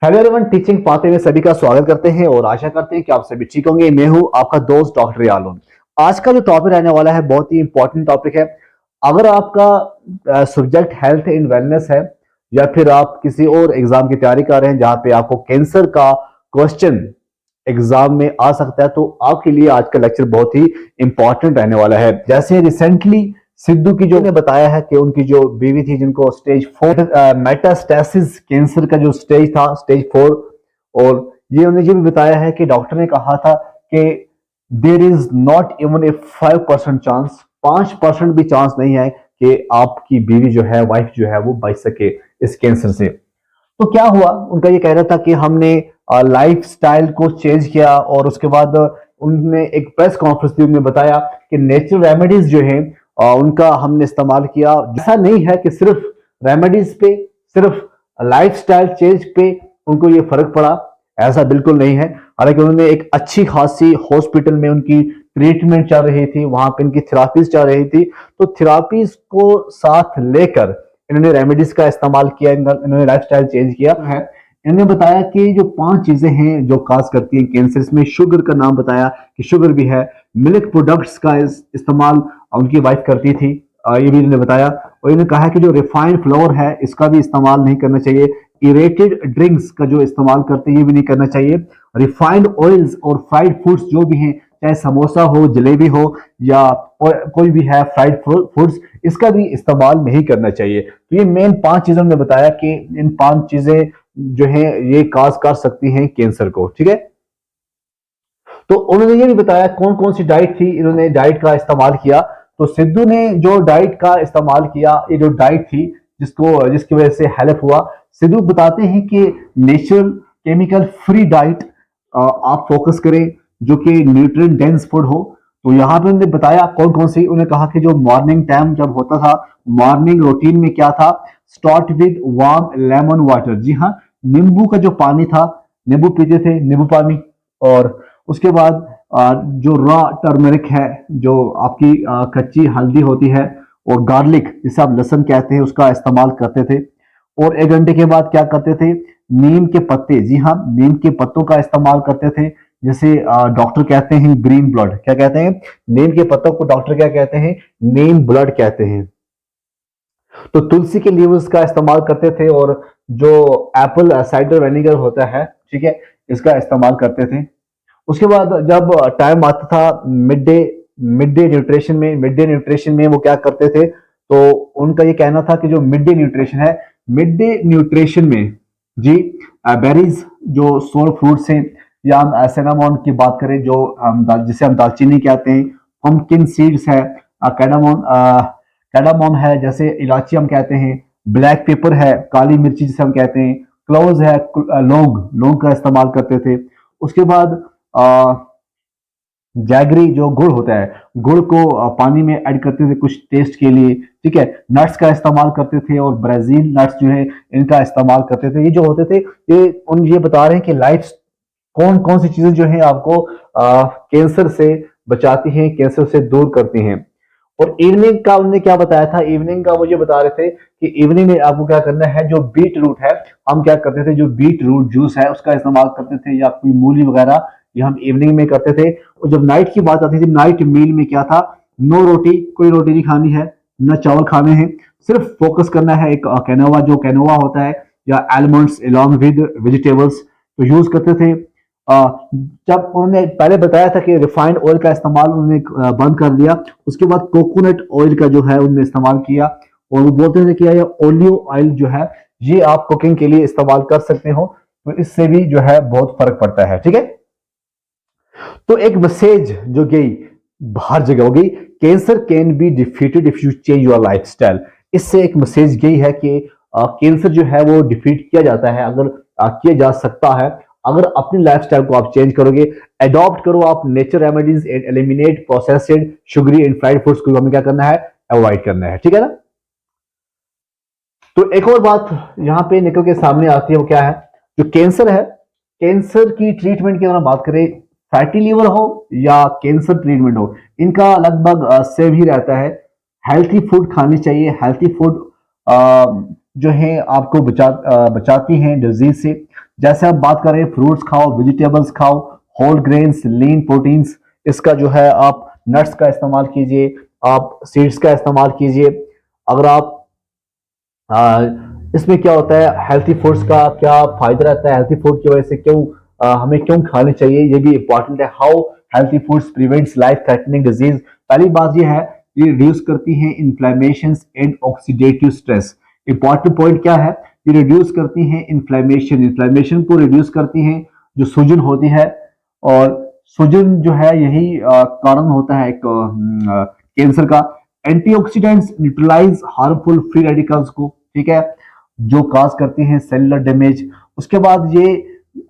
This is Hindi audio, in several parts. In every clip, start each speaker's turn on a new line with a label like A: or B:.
A: हेलो एवरीवन, टीचिंग पाते में सभी का स्वागत करते हैं और आशा करते हैं कि आप सभी ठीक होंगे। मैं हूं आपका दोस्त डॉक्टर यालून। आज का जो टॉपिक रहने वाला है बहुत ही इंपॉर्टेंट टॉपिक है। अगर आपका सब्जेक्ट हेल्थ एंड वेलनेस है या फिर आप किसी और एग्जाम की तैयारी कर रहे हैं जहां पे आपको कैंसर का क्वेश्चन एग्जाम में आ सकता है, तो आपके लिए आज का लेक्चर बहुत ही इंपॉर्टेंट रहने वाला है। जैसे रिसेंटली सिद्धू की जो ने बताया है कि उनकी जो बीवी थी जिनको स्टेज 4 मेटास्टेसिस कैंसर का जो स्टेज था, स्टेज 4, और ये उन्होंने ये भी बताया है कि डॉक्टर ने कहा था कि there is not even a 5% chance, 5% भी चांस नहीं है कि आपकी बीवी जो है, वाइफ जो है, वो बच सके इस कैंसर से। तो क्या हुआ, उनका ये कहना था कि हमने लाइफ स्टाइल को चेंज किया और उसके बाद उन्होंने एक प्रेस कॉन्फ्रेंस दी, उन्होंने बताया कि नेचुरल रेमेडीज जो है उनका हमने इस्तेमाल किया। ऐसा नहीं है कि सिर्फ रेमेडीज पे, सिर्फ लाइफस्टाइल चेंज पे उनको ये फर्क पड़ा, ऐसा बिल्कुल नहीं है। हालांकि उन्होंने एक अच्छी खासी हॉस्पिटल में उनकी ट्रीटमेंट चल रही थी, वहां पे इनकी थेरापीज चल रही थी, तो थेरापीज को साथ लेकर इन्होंने रेमेडीज का इस्तेमाल किया, इन्होंने लाइफस्टाइल चेंज किया है। इन्होंने बताया कि जो 5 चीजें हैं जो काज करती हैं कैंसर, इसमें शुगर का नाम बताया कि शुगर भी है, मिल्क प्रोडक्ट्स का इस्तेमाल उनकी वाइफ करती थी, ये भी इन्होंने बताया। और इन्होंने कहा कि जो रिफाइंड फ्लोर है इसका भी इस्तेमाल नहीं करना चाहिए, इरेटेड ड्रिंक्स का जो इस्तेमाल करते हैं ये भी नहीं करना चाहिए, रिफाइंड ऑयल्स और फ्राइड फूड्स जो भी हैं, चाहे समोसा हो, जलेबी हो या कोई भी है फ्राइड फूड्स, इसका भी इस्तेमाल नहीं करना चाहिए। तो ये मेन 5 चीजों ने बताया कि इन 5 चीजें जो है ये काज कर सकती हैं कैंसर को। ठीक है, तो उन्होंने ये भी बताया कौन कौन सी डाइट थी, इन्होंने डाइट का इस्तेमाल किया। तो सिद्धू ने जो डाइट का इस्तेमाल किया, ये जो डाइट थी जिसकी वजह से हेल्प हुआ, सिद्धू बताते हैं कि नेचुरल केमिकल फ्री डाइट आप फोकस करें जो कि न्यूट्रिएंट डेंस फूड हो। तो यहाँ पे उन्होंने बताया कौन कौन सी, उन्होंने कहा कि जो मॉर्निंग टाइम जब होता था, मॉर्निंग रूटीन में क्या था, start with warm lemon water. जी हाँ, नींबू का जो पानी था, नींबू पीते थे, नींबू पानी। और उसके बाद जो रॉ टर्मरिक है, जो आपकी कच्ची हल्दी होती है, और गार्लिक जिसे आप लहसुन कहते हैं, उसका इस्तेमाल करते थे। और 1 घंटे के बाद क्या करते थे, नीम के पत्ते, जी हाँ, नीम के पत्तों का इस्तेमाल करते थे, जिसे डॉक्टर कहते हैं ग्रीन ब्लड। क्या कहते हैं, नीम के पत्तों को डॉक्टर क्या कहते हैं, नीम ब्लड कहते हैं। तो तुलसी के लीव्स का इस्तेमाल करते थे, और जो एप्पल साइडर विनेगर होता है, ठीक है, इसका इस्तेमाल करते थे। उसके बाद जब टाइम आता था मिड डे न्यूट्रिशन में वो क्या करते थे, तो उनका ये कहना था कि जो मिड डे न्यूट्रिशन है, मिड डे न्यूट्रिशन में जी बेरीज, जो सोल फ्रूट्स हैं, या हम सिनामोन की बात करें जो जिसे हम दालचीनी कहते हैं, पम्पकिन सीड्स है, कैडामोन है, जैसे इलायची हम कहते हैं, ब्लैक पेपर है, काली मिर्ची जिसे हम कहते हैं, क्लोव्स है, लौंग का इस्तेमाल करते थे। उसके बाद जैगरी जो गुड़ होता है, गुड़ को पानी में ऐड करते थे कुछ टेस्ट के लिए। ठीक है, नट्स का इस्तेमाल करते थे, और ब्राजील नट्स जो है इनका इस्तेमाल करते थे। ये जो होते थे, ये बता रहे हैं कि लाइफ कौन कौन सी चीजें जो है आपको कैंसर से बचाती हैं, कैंसर से दूर करती हैं। और इवनिंग का उन्होंने क्या बताया था, इवनिंग का मुझे बता रहे थे कि इवनिंग में आपको क्या करना है, जो बीट रूट है, हम क्या करते थे, जो बीट रूट जूस है उसका इस्तेमाल करते थे, या कोई मूली वगैरह, ये हम इवनिंग में करते थे। और जब नाइट की बात आती थी, नाइट मील में क्या था, नो रोटी, कोई रोटी नहीं खानी है, न चावल खाने हैं, सिर्फ फोकस करना है एक कैनोवा, जो कैनोवा होता है, या आलमंड्स अलॉन्ग विद वेजिटेबल्स, तो यूज करते थे। जब उन्होंने पहले बताया था कि रिफाइंड ऑयल का इस्तेमाल उन्होंने बंद कर दिया, उसके बाद कोकोनट ऑयल का जो है उन्होंने इस्तेमाल किया, और वो बोलते थे कि ये ओलिव ऑयल जो है ये आप कुकिंग के लिए इस्तेमाल कर सकते हो, तो इससे भी जो है बहुत फर्क पड़ता है। ठीक है, तो एक मैसेज जो गई हर जगह होगी, cancer can be defeated if you change your lifestyle. इससे एक मैसेज गई है कि कैंसर जो है वो डिफीट किया जाता है, अगर किया जा सकता है अगर अपनी लाइफस्टाइल को आप चेंज करोगे, अडॉप्ट करो आप nature remedies and eliminate processed sugary and fried foods को हमें क्या करना है, अवॉइड करना है। ठीक है ना। तो एक और बात यहां पे निकल के सामने आती है, वो क्या है, जो कैंसर है, कैंसर की ट्रीटमेंट की अगर हम बात करें, फैटी लीवर हो या कैंसर ट्रीटमेंट हो, इनका लगभग सेम ही रहता है। हेल्थी फूड खानी चाहिए, हेल्थी फूड जो है आपको बचाती हैं डिजीज से। जैसे आप बात करें फ्रूट्स खाओ, वेजिटेबल्स खाओ, होल ग्रेन्स, लीन प्रोटीन्स, इसका जो है आप नट्स का इस्तेमाल कीजिए, आप सीड्स का इस्तेमाल कीजिए। अगर आप इसमें क्या होता है, हेल्थी फूड्स का क्या फायदा रहता है, हेल्थी फूड की वजह से क्यों हमें क्यों खाने चाहिए, ये भी इंपॉर्टेंट है। How healthy foods prevents life threatening disease. पहली बात ये है, ये रिड्यूस करती है inflammation and oxidative stress. Important point क्या है, ये रिड्यूस करती हैं इन्फ्लेमेशन, इन्फ्लेमेशन को रिड्यूस करती हैं, जो सूजन होती है, और सूजन जो है यही कारण होता है एक कैंसर का। Antioxidants neutralise harmful free radicals को, ठीक है, जो काज करती हैं सेलुलर डैमेज। उसके बाद ये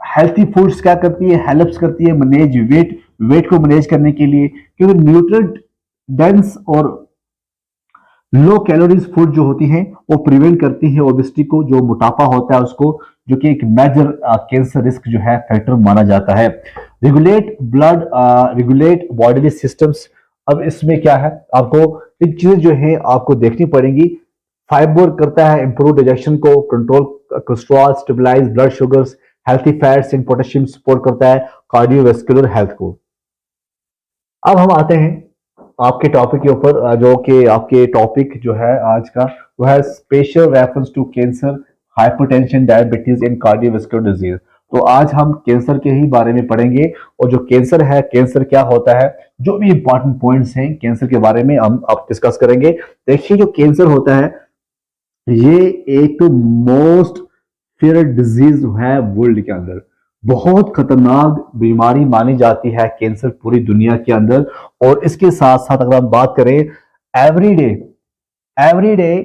A: हेल्थी फूड्स क्या करती है, हेल्प्स करती है मैनेज वेट, वेट को मैनेज करने के लिए, क्योंकि न्यूट्रिएंट डेंस और लो कैलोरीज फूड जो होती हैं वो प्रिवेंट करती है ओबेसिटी को, जो मोटापा होता है उसको, जो कि एक मेजर कैंसर रिस्क जो है फैक्टर माना जाता है। Regulate blood, regulate bodily systems. अब इसमें क्या है, आपको एक चीज जो है आपको देखनी पड़ेगी। फाइबर करता है इंप्रूव डाइजेशन को, control cholesterol, stabilise blood sugars, healthy fats and potassium support करता है कार्डियोवैस्कुलर हेल्थ को। अब हम आते हैं आपके टॉपिक के ऊपर, जो कि आपके टॉपिक जो है आज का वो है special reference to cancer, hypertension, diabetes and cardiovascular disease. तो आज हम कैंसर के ही बारे में पढ़ेंगे, और जो कैंसर है, कैंसर क्या होता है, जो भी इंपॉर्टेंट पॉइंट्स हैं कैंसर के बारे में हम अब डिस्कस करेंगे। देखिए, जो कैंसर होता है ये एक मोस्ट फेयर्ड डिजीज है वर्ल्ड के अंदर, बहुत खतरनाक बीमारी मानी जाती है कैंसर पूरी दुनिया के अंदर। और इसके साथ साथ अगर हम बात करें एवरी डे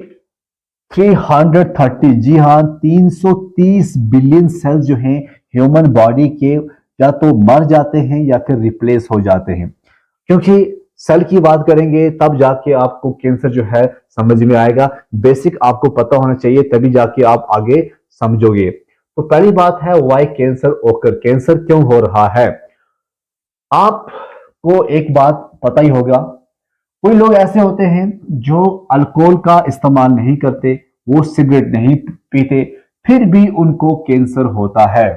A: 330, जी हाँ 330 बिलियन सेल्स जो हैं ह्यूमन बॉडी के या तो मर जाते हैं या फिर रिप्लेस हो जाते हैं। क्योंकि सेल की बात करेंगे तब जाके आपको कैंसर जो है समझ में आएगा, बेसिक आपको पता होना चाहिए, तभी जाके आप आगे समझोगे। तो पहली बात है व्हाई कैंसर ओकर, कैंसर क्यों हो रहा है। आपको एक बात पता ही होगा, कोई लोग ऐसे होते हैं जो अल्कोहल का इस्तेमाल नहीं करते, वो सिगरेट नहीं पीते, फिर भी उनको कैंसर होता है।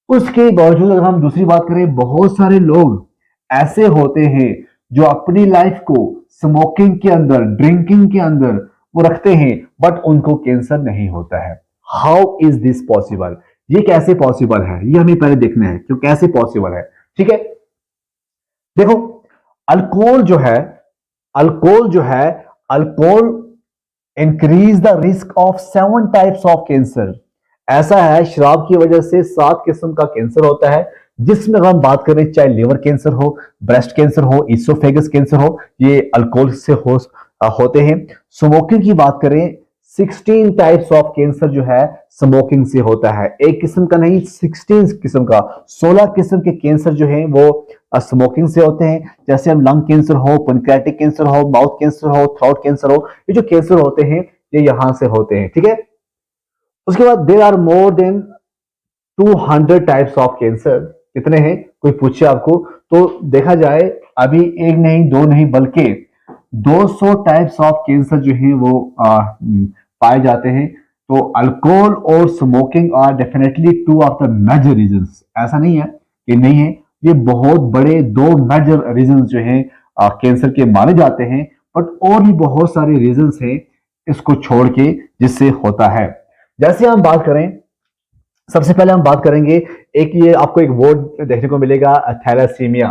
A: उसके बावजूद अगर हम दूसरी बात करें, बहुत सारे लोग ऐसे होते हैं जो अपनी लाइफ को स्मोकिंग के अंदर, ड्रिंकिंग के अंदर वो रखते हैं, बट उनको कैंसर नहीं होता है। हाउ इज दिस पॉसिबल, ये कैसे पॉसिबल है, ये हमें पहले देखना है कि कैसे पॉसिबल है। ठीक है, देखो अल्कोहल जो है alcohol increase the risk of 7 types of cancer. ऐसा है, शराब की वजह से 7 किस्म का कैंसर होता है, जिसमें अगर हम बात करें चाहे लिवर कैंसर हो, ब्रेस्ट कैंसर हो, इसोफेगस कैंसर हो, ये अल्कोहल से होते हैं। स्मोकिंग की बात करें, 16 टाइप्स ऑफ कैंसर जो है स्मोकिंग से होता है, एक किस्म का नहीं 16 किस्म का, 16 किस्म के कैंसर जो है वो स्मोकिंग से होते हैं। जैसे हम लंग कैंसर हो, पैनक्रियाटिक कैंसर हो, माउथ कैंसर हो, थ्रोट कैंसर हो, ये जो कैंसर होते हैं ये यहां से होते हैं। ठीक है, उसके बाद there are more than 200 types of cancer. कितने हैं, कोई पूछे आपको तो देखा जाए अभी एक नहीं, दो नहीं, बल्कि 200 टाइप्स ऑफ कैंसर जो है वो पाए जाते हैं। तो अल्कोहल और smoking are definitely 2 of the major reasons. ऐसा नहीं है कि नहीं है, ये बहुत बड़े 2 मेजर रीजंस जो हैं कैंसर के माने जाते हैं, बट और भी बहुत सारे रीजंस हैं इसको छोड़ के जिससे होता है। जैसे हम बात करें, सबसे पहले हम बात करेंगे, एक ये आपको एक वर्ड देखने को मिलेगा थैलेसीमिया।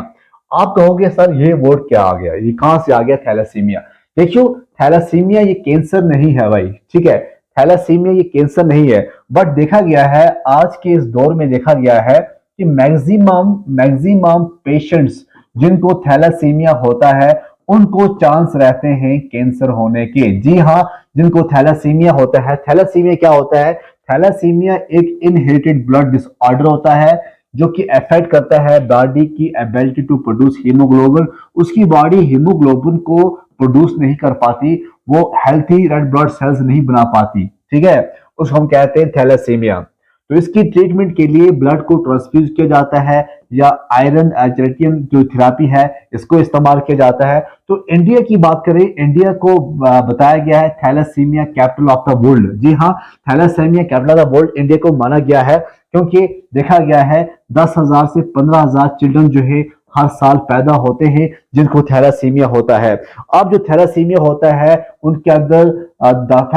A: आप कहोगे सर ये वर्ड क्या आ गया, ये कहां से आ गया थैलेसीमिया। देखियो, थैलेसीमिया ये कैंसर नहीं है भाई, ठीक है, थैलेसीमिया ये कैंसर नहीं है, बट देखा गया है आज के इस दौर में देखा गया है कि मैक्सिमम पेशेंट्स जिनको थैलेसीमिया होता है उनको चांस रहते हैं कैंसर होने के। जी हाँ, जिनको थैलेसीमिया होता है, थैलेसीमिया क्या होता है, थैलेसीमिया एक इनहेरिटेड ब्लड डिसऑर्डर होता है जो कि अफेक्ट करता है बॉडी की एबिलिटी टू प्रोड्यूस हीमोग्लोबिन। उसकी बॉडी हीमोग्लोबिन को प्रोड्यूस नहीं कर पाती, वो हेल्थी रेड ब्लड सेल्स नहीं बना पाती। ठीक है, उसको हम कहते हैं थैलेसीमिया। तो इसकी ट्रीटमेंट के लिए ब्लड को ट्रांसफ्यूज किया जाता है या आयरन जेनेटियम जो थेरेपी है इसको इस्तेमाल किया जाता है। तो इंडिया की बात करें, इंडिया को बताया गया है thalassemia capital of the world. जी हाँ, thalassemia capital of the world India को माना गया है क्योंकि देखा गया है 10,000 से 15,000 चिल्ड्रन जो है हर साल पैदा होते हैं जिनको थैलेसीमिया होता है। अब जो थैलेसीमिया होता है उनके अंदर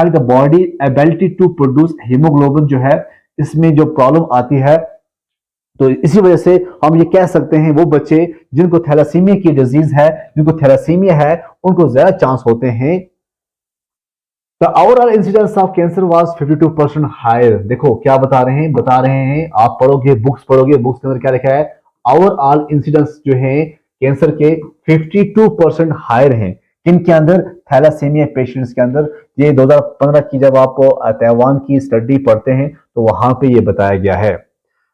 A: the body ability to produce haemoglobin जो है इसमें जो प्रॉब्लम आती है, तो इसी वजह से हम ये कह सकते हैं वो बच्चे जिनको थैलेसीमिया की डिजीज है, जिनको थैलेसीमिया है, उनको ज्यादा चांस होते हैं। The overall incidence of cancer was 52% higher. देखो क्या बता रहे हैं आप पढ़ोगे, बुक्स पढ़ोगे, बुक्स के अंदर क्या लिखा है, ओवरऑल इंसिडेंस जो है कैंसर के 52% हायर हैं। किनके अंदर, थैलेसीमिया पेशेंट्स के अंदर। ये 2015 की जब आप ताइवान की स्टडी पढ़ते हैं तो वहां पे ये बताया गया है।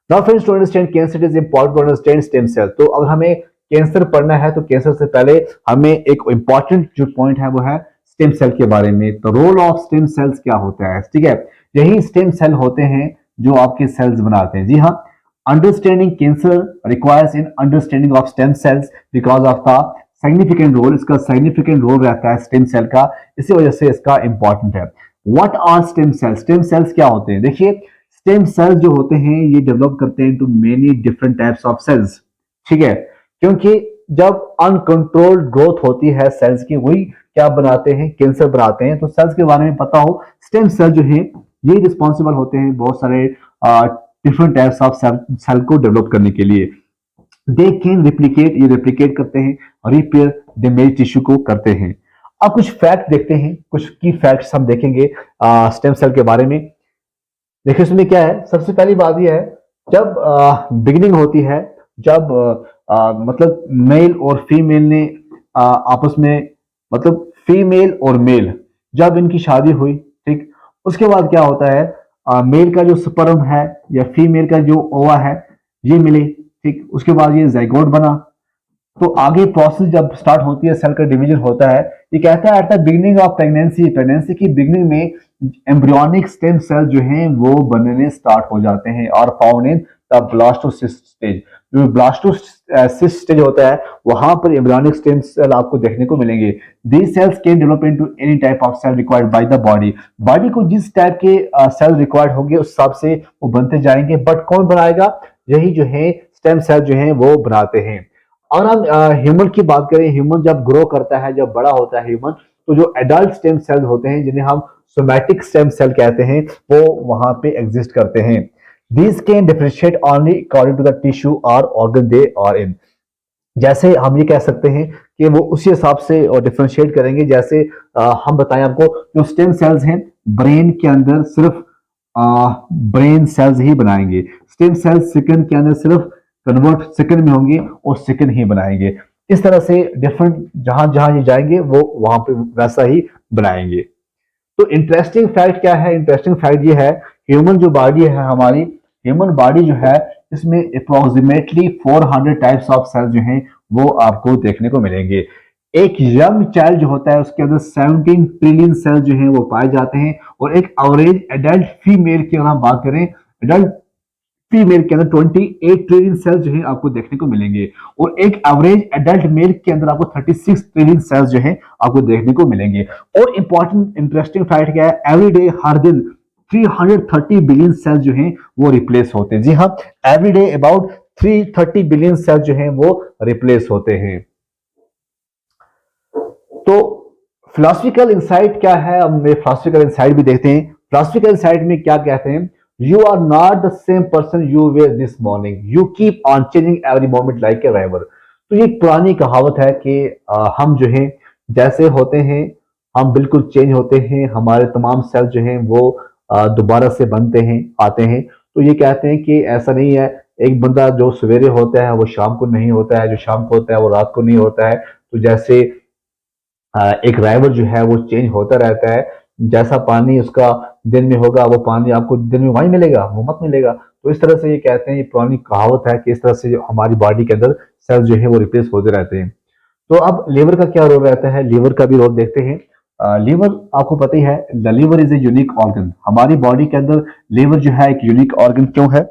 A: Now friends, to understand cancer is important to understand stem cell. तो अगर हमें कैंसर पढ़ना है तो कैंसर से पहले हमें एक इंपॉर्टेंट जो पॉइंट है वो है स्टेम सेल के बारे में। तो रोल ऑफ स्टेम सेल्स क्या होता है, ठीक है, यही स्टेम सेल होते हैं जो आपके सेल्स बनाते हैं। जी हाँ, understanding cancer requires in understanding of stem cells because of the significant role. इसका सिग्निफिकेंट रोल रहता है स्टेम सेल का, इसी वजह से इसका इंपॉर्टेंट है। What are stem cells? Stem cells क्या होते हैं? देखिए, स्टेम सेल्स जो होते हैं ये डेवलप करते हैं to many different types of cells, ठीक है, क्योंकि जब अनकंट्रोल्ड ग्रोथ होती है सेल्स की, वही क्या बनाते हैं, कैंसर बनाते हैं। तो सेल्स के बारे में पता हो, स्टेम सेल जो है ये रिस्पॉन्सिबल होते हैं बहुत सारे डिफरेंट टाइप्स ऑफ सेल को डेवलप करने के लिए। दे कैन रिप्लिकेट, ये रिप्लिकेट करते हैं, रिपेयर डैमेज टिश्यू को करते हैं। अब कुछ फैक्ट देखते हैं, कुछ की फैक्ट्स हम देखेंगे स्टेम सेल के बारे में। देखिए इसमें क्या है, सबसे पहली बात यह है, जब बिगिनिंग होती है, जब मतलब मेल और फीमेल ने आपस में, मतलब फीमेल और मेल जब इनकी शादी हुई, ठीक, उसके बाद क्या होता है, मेल का जो स्पर्म है या फीमेल का जो ओवा है ये मिले, ठीक, उसके बाद ये जाइगोट बना। तो आगे प्रोसेस जब स्टार्ट होती है, सेल का डिवीजन होता है। ये कहता है at the beginning of pregnancy, pregnancy की बिगिनिंग में एम्ब्रियोनिक स्टेम सेल जो हैं वो बनने स्टार्ट हो जाते हैं और found in the blastocyst stage. जो ब्लास्टोसिस्ट स्टेज होता है वहां पर एम्ब्रियोनिक स्टेम सेल आपको देखने को मिलेंगे। These cells can develop into any type of cell required by the body. Body को जिस टाइप के सेल रिक्वायर्ड होंगे उस हिसाब से वो बनते जाएंगे, बट कौन बनाएगा, यही जो है स्टेम सेल जो है वो बनाते हैं। और हम ह्यूमन की बात करें, ह्यूमन जब ग्रो करता है, जब बड़ा होता है ह्यूमन, तो जो एडल्ट स्टेम सेल होते हैं जिन्हें हम सोमैटिक स्टेम सेल कहते हैं वो वहां पे एग्जिस्ट करते हैं। These can differentiate only according to the tissue और ऑर्गन दे आर इन। जैसे हम ये कह सकते हैं कि वो उसी हिसाब से डिफरेंशिएट करेंगे। जैसे हम बताएं आपको, जो स्टेम सेल्स हैं ब्रेन के अंदर सिर्फ ब्रेन सेल्स ही बनाएंगे। स्टेम सेल्स सेकंड के अंदर सिर्फ कन्वर्ट सेकंड में होंगे और सेकंड ही बनाएंगे। इस तरह से डिफरेंट जहां जहां ये जाएंगे वो वहां पे वैसा ही बनाएंगे। तो इंटरेस्टिंग फैक्ट क्या है? इंटरेस्टिंग फैक्ट ये है, ह्यूमन जो बॉडी है हमारी, ह्यूमन बॉडी जो है इसमें अप्रोक्सीमेटली 400 टाइप्स ऑफ सेल जो हैं वो आपको देखने को मिलेंगे। एक यंग चाइल्ड जो होता है उसके अंदर 17 ट्रिलियन सेल जो हैं वो पाए जाते हैं, और एक एवरेज एडल्ट फीमेल की अगर हम बात करें, एडल्ट फीमेल के अंदर 28 ट्रिलियन सेल्स जो है आपको देखने को मिलेंगे, और एक एवरेज एडल्ट मेल के अंदर आपको 36 ट्रिलियन सेल्स जो है आपको देखने को मिलेंगे। और इंपॉर्टेंट इंटरेस्टिंग फैक्ट क्या है, एवरी डे, हर दिन 330 बिलियन सेल्स जो हैं वो रिप्लेस होते हैं। जी हाँ, every day about 330 billion cells जो हैं वो रिप्लेस होते हैं। तो फिलोसफिकल इंसाइट क्या है, अब फिलोसफिकल इंसाइट भी देखते हैं। फिलोसफिकल इंसाइट में क्या कहते हैं, You are not the same person you were this morning. You keep on changing every moment like a river. तो ये एक पुरानी कहावत है कि हम जो हैं जैसे होते हैं हम बिल्कुल चेंज होते हैं, हमारे तमाम सेल जो हैं वो दोबारा से बनते हैं, आते हैं। तो ये कहते हैं कि ऐसा नहीं है, एक बंदा जो सवेरे होता है वो शाम को नहीं होता है, जो शाम को होता है वो रात को नहीं होता है। तो जैसे एक राइवर जो है वो चेंज होता रहता है, जैसा पानी उसका दिन में होगा वो पानी आपको दिन में वहीं मिलेगा, वो मत मिलेगा। तो इस तरह से ये कहते हैं, ये पुरानी कहावत है कि इस तरह से हमारी बॉडी के अंदर सेल्स जो है वो रिप्लेस होते रहते हैं। तो अब लीवर का क्या रोल रहता है, लीवर का भी रोल देखते हैं। लीवर आपको पता ही है, the liver is a unique organ. हमारी बॉडी के अंदर लीवर जो है एक यूनिक ऑर्गन क्यों है?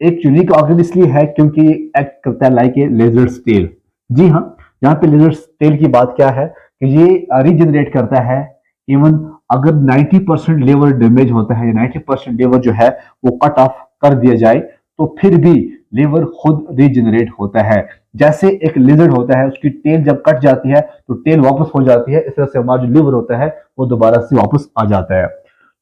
A: एक यूनिक ऑर्गन इसलिए है क्योंकि एक्ट करता है लाइक ए लेजर्स टेल। जी हाँ, यहाँ पे लेजर्स टेल की बात क्या है कि ये रिजनरेट करता है। इवन अगर 90% लीवर डैमेज होता है या 90% लीवर जो है वो कट ऑफ कर दिया जाए तो फिर भी लीवर खुद रीजनरेट होता है। जैसे एक लिजर्ड होता है, उसकी टेल जब कट जाती है तो टेल वापस हो जाती है, इस तरह से हमारा जो लिवर होता है वो दोबारा से वापस आ जाता है।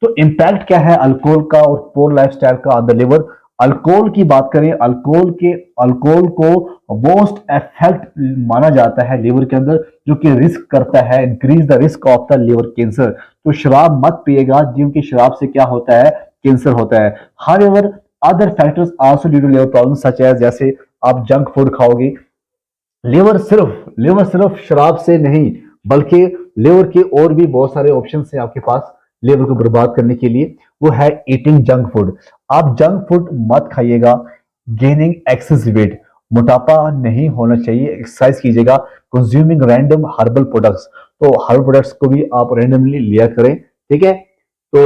A: तो इम्पैक्ट क्या है अल्कोहल का और पोर लाइफस्टाइल का ऑन द लिवर? अल्कोहल की बात करें, अल्कोहल को मोस्ट इफेक्ट माना जाता है लिवर के अंदर, जो कि रिस्क करता है, increase the risk of the liver cancer. तो शराब मत पिएगा, क्योंकि शराब से क्या होता है, कैंसर होता है। However other factors also due to liver problem such as, जैसे आप जंक फूड खाओगे, लिवर सिर्फ शराब से नहीं बल्कि लिवर के और भी बहुत सारे ऑप्शन हैं आपके पास लिवर को बर्बाद करने के लिए। वो है ईटिंग जंक फूड। आप जंक फूड मत खाइएगा। गेनिंग एक्सेस वेट, मोटापा नहीं होना चाहिए। एक्सरसाइज कीजिएगा। कंज्यूमिंग रैंडम हर्बल प्रोडक्ट्स, तो हर्बल प्रोडक्ट्स को भी आप रैंडमली लिया करें, ठीक है। तो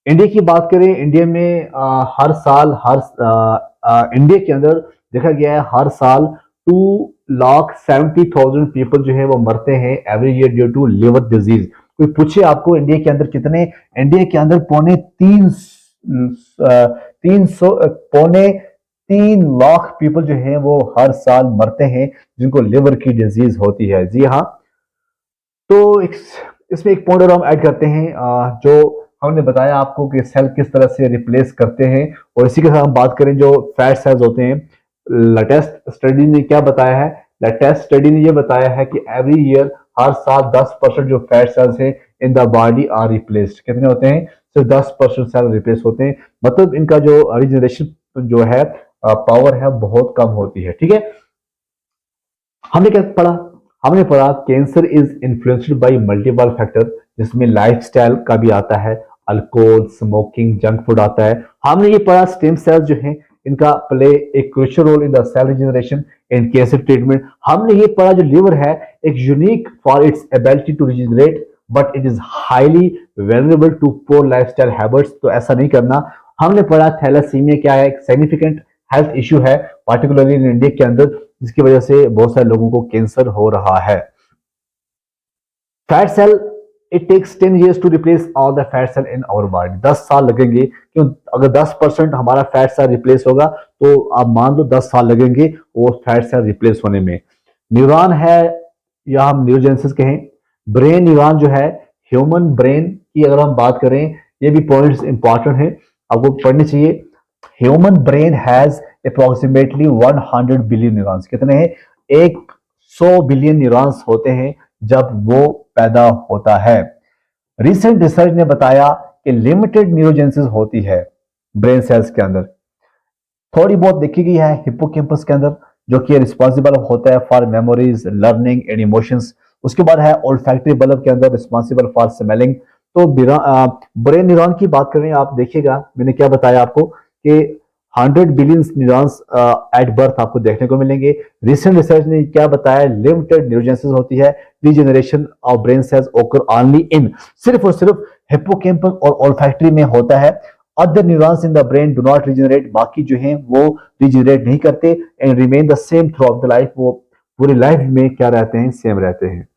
A: इंडिया की बात करें, इंडिया में हर साल इंडिया के अंदर देखा गया है हर साल 2,70,000 पीपल जो है वो मरते हैं every year due to liver disease. कोई पूछे आपको इंडिया के अंदर कितने? इंडिया के अंदर पौने 3 लाख पीपल जो है वो हर साल मरते हैं जिनको लिवर की डिजीज होती है। जी हाँ। तो इसमें एक पॉइंट और हम ऐड करते हैं, जो हमने बताया आपको कि सेल किस तरह से रिप्लेस करते हैं। और इसी के साथ हम बात करें जो फैट सेल्स होते हैं, लेटेस्ट स्टडी ने क्या बताया है? लेटेस्ट स्टडी ने ये बताया है कि एवरी ईयर हर साल 10% जो फैट सेल्स हैं in the body are replaced. कितने होते हैं? सिर्फ 10% सेल रिप्लेस होते हैं। मतलब इनका जो रिजनरेशन जो है पावर है बहुत कम होती है, ठीक है। हमने क्या पढ़ा? हमने पढ़ा cancer is influenced by multiple factor, जिसमें लाइफस्टाइल का भी आता है, अल्कोहल, स्मोकिंग, जंक फूड आता है। हमने ये पढ़ा स्टेम सेल्स जो हैं इनका प्ले एक crucial role in the cell regeneration and cancer treatment. हमने ये पढ़ा जो लिवर है एक unique for its ability to regenerate but it is highly vulnerable to poor lifestyle habits. तो ऐसा नहीं करना। हमने पढ़ा थैलेसीमिया क्या है, एक सिग्निफिकेंट हेल्थ इश्यू है पार्टिकुलरली इन इंडिया के अंदर, जिसकी वजह से बहुत सारे लोगों को कैंसर हो रहा है। Fat cell, it takes 10 years to replace all the fat cell in our body. 10 साल लगेंगे। क्यों? अगर 10% हमारा फैट सेल रिप्लेस होगा तो आप मान लो 10 साल लगेंगे वो फैट सेल रिप्लेस होने में। न्यूरॉन है या हम न्यूरोजेनेसिस कहें, ब्रेन न्यूरॉन जो है, ह्यूमन ब्रेन की अगर हम बात करें, ये भी पॉइंट्स इंपॉर्टेंट है, आपको पढ़ने चाहिए। Human brain has approximately 100 billion neurons. कितने हैं? 100 बिलियन न्यूरॉन्स होते हैं जब वो पैदा होता है। रिसेंट रिसर्च ने बताया कि लिमिटेड न्यूरोजेनेसिस होती है ब्रेन सेल्स के अंदर। थोड़ी बहुत देखी गई है हिप्पोकैम्पस के अंदर, जो कि रिस्पॉन्सिबल होता है for memories, learning and emotions. उसके बाद है ओल्फैक्टरी बल्ब के अंदर, रिस्पॉन्सिबल फॉर स्मेलिंग। तो ब्रेन न्यूरॉन की बात करें, आप देखिएगा मैंने क्या बताया आपको कि 100 बिलियन न्यूरॉन्स एट बर्थ आपको देखने को मिलेंगे। रिसेंट रिसर्च ने क्या बताया? लिमिटेड न्यूरोजेनेसिस होती है। रीजनरेशन ऑफ ब्रेन सेल्स ओकर ओनली इन, सिर्फ और सिर्फ हिप्पोकैम्पस और ओल्फैक्टरी में होता है। Other neurons in the brain do not regenerate, बाकी जो हैं वो रीजनरेट नहीं करते and remain the same through out the life. वो पूरी लाइफ में क्या रहते हैं? सेम रहते हैं।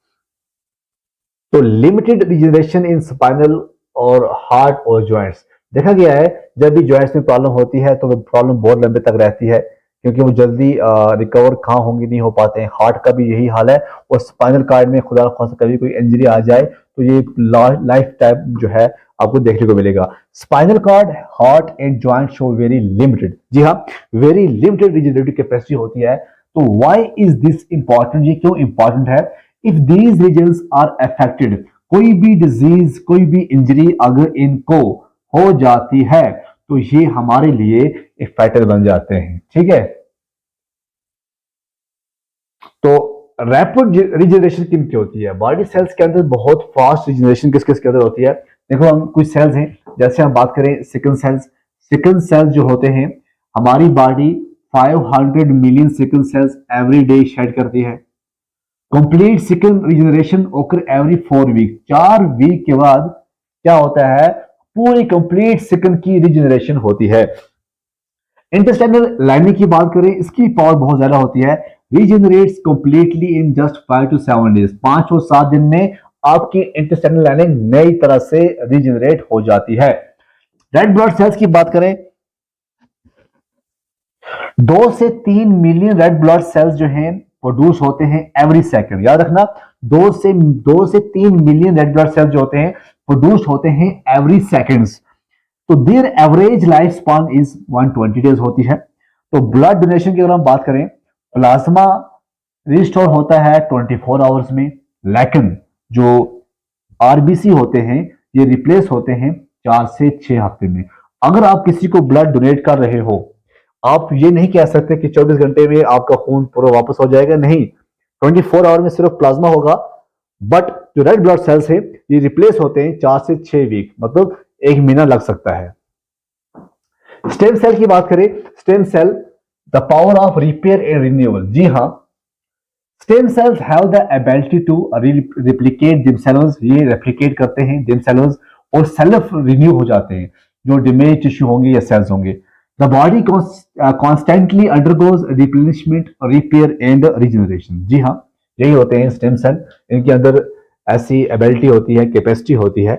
A: तो लिमिटेड रीजनरेशन इन स्पाइनल और हार्ट और जॉइंट्स देखा गया है। जब भी जॉइंट्स में प्रॉब्लम होती है तो वो प्रॉब्लम बहुत लंबे तक रहती है, क्योंकि वो जल्दी रिकवर कहाँ होंगे, नहीं हो पाते हैं। हार्ट का भी यही हाल है। और स्पाइनल कार्ड में खुदा खासा कभी कोई इंजरी आ जाए तो ये लाइफ टाइम जो है आपको देखने को मिलेगा। Spinal cord, heart and joint show very limited, जी हाँ, वेरी लिमिटेड रिजनरेटिव कैपेसिटी होती है। तो व्हाई इज दिस इंपॉर्टेंट? ये क्यों इंपॉर्टेंट है? If these reasons are affected, कोई भी डिजीज, कोई भी इंजरी अगर इनको हो जाती है तो ये हमारे लिए एक फैक्टर बन जाते हैं, ठीक है। तो रैपिड रिजनरेशन किन की होती है? बॉडी सेल्स के अंदर बहुत फास्ट रिजनरेशन किस किस के अंदर होती है? देखो, हम कुछ सेल्स हैं, जैसे हम बात करें सिकल सेल्स। सिकल सेल्स जो होते हैं, हमारी body 500 million sickle cells every day shed करती है। Complete sickle regeneration occur every 4 week, 4 week के बाद क्या होता है, पूरी कंप्लीट सिकल की रिजनरेशन होती है। इंटेस्टाइनल लाइनिंग की बात करें, इसकी पावर बहुत ज्यादा होती है, regenerates completely in just 5 to 7 days, 5 और 7 दिन में आपकी इंटेस्टाइनल लाइनिंग नई तरह से रीजनरेट हो जाती है। रेड ब्लड सेल्स की बात करें, 2 से 3 मिलियन रेड ब्लड सेल्स जो हैं प्रोड्यूस होते हैं एवरी सेकंड। याद रखना, 2 से 3 मिलियन रेड ब्लड सेल्स जो होते हैं प्रोड्यूस होते हैं एवरी सेकंड्स। तो there average life span is 120 days होती है। तो ब्लड डोनेशन की अगर हम बात करें, प्लाज्मा रिस्टोर होता है 24 आवर्स में, लेकिन जो आरबीसी होते हैं ये रिप्लेस होते हैं 4 से 6 हफ्ते में। अगर आप किसी को ब्लड डोनेट कर रहे हो, आप ये नहीं कह सकते कि 24 घंटे में आपका खून पूरा वापस हो जाएगा, नहीं, 24 आवर में सिर्फ प्लाज्मा होगा, बट जो रेड ब्लड सेल्स है ये रिप्लेस होते हैं 4 से 6 वीक, मतलब 1 महीना लग सकता है। स्टेम सेल की बात करें, stem cell the power of repair and renewal. जी हाँ, stem cells have the ability to replicate themselves, ये रेप्लिकेट करते हैं देमसेल्व्स और सेल्फ रिन्यू हो जाते हैं, जो डैमेज टिश्यू होंगे या सेल्स होंगे। The body constantly undergoes replenishment, repair and regeneration. जी हाँ, यही होते हैं स्टेम सेल, इनके अंदर ऐसी एबिलिटी होती है, कैपेसिटी होती है।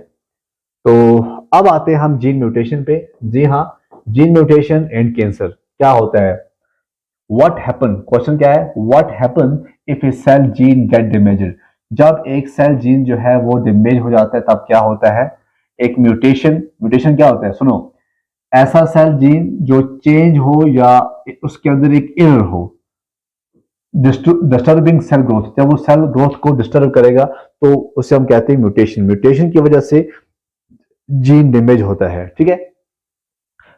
A: तो अब आते हैं हम जीन म्यूटेशन पे। जी हाँ, जीन म्यूटेशन एंड कैंसर क्या होता है, व्हाट हैपन, क्वेश्चन क्या है, what happen if a cell gene get damaged. जब एक सेल जीन जो है वो डैमेज हो जाता है तब क्या होता है, एक म्यूटेशन। म्यूटेशन क्या होता है, सुनो, ऐसा सेल जीन जो चेंज हो या उसके अंदर एक एरर हो, डिस्टर्बिंग सेल ग्रोथ, जब वो सेल ग्रोथ को डिस्टर्ब करेगा तो उसे हम कहते हैं म्यूटेशन। म्यूटेशन की वजह से जीन डैमेज होता है, ठीक है।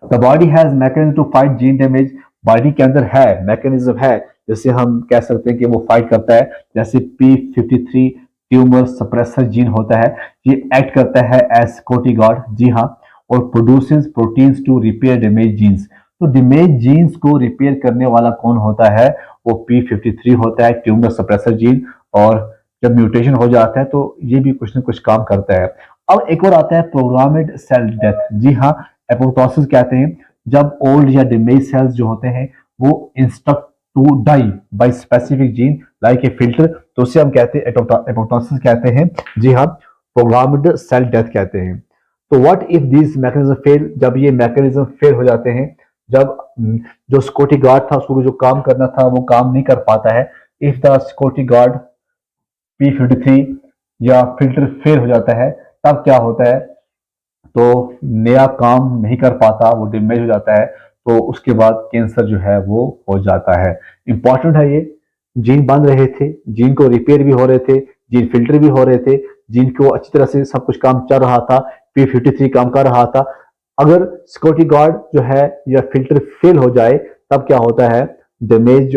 A: The body has mechanism to fight gene damage, body के अंदर है मैकेनिज्म है, जैसे हम कह सकते हैं कि वो फाइट करता है, जैसे P53 ट्यूमर सप्रेसर जीन होता है, ये एक्ट करता है एज कोर्टिकॉइड। जी हाँ, और produces proteins to repair damage genes. तो डैमेज जीन्स को रिपेयर करने वाला कौन होता है, वो P53 होता है, ट्यूमर सप्रेसर जीन। और जब म्यूटेशन हो जाता है तो ये भी कुछ ना कुछ काम करता है। अब एक और आता है प्रोग्राम्ड सेल डेथ। जी हाँ, एपोप्टोसिस कहते हैं जब ओल्ड या डैमेज सेल्स जो होते हैं वो instruct to die by specific gene like a filter, तो उसे हम कहते हैं एपोप्टोसिस कहते हैं। जी हाँ, प्रोग्राम्ड सेल डेथ कहते हैं। तो what if this mechanism fail, जब ये मैकेनिज्म फेल हो जाते हैं, जब जो सिक्योरिटी गार्ड था उसको जो काम करना था वो काम नहीं कर पाता है, if the security guard P53 या फिल्टर फेल हो जाता है, तब क्या होता है, तो नया काम नहीं कर पाता, वो डैमेज हो जाता है, तो उसके बाद कैंसर जो है वो हो जाता है। इंपॉर्टेंट है ये, जीन बन रहे थे, जीन को रिपेयर भी हो रहे थे, जीन फिल्टर भी हो रहे थे, जीन को अच्छी तरह से सब कुछ काम चल रहा था, P53 काम कर रहा था। अगर सिक्योरिटी गार्ड जो है या फिल्टर फेल हो जाए तब क्या होता है, डैमेज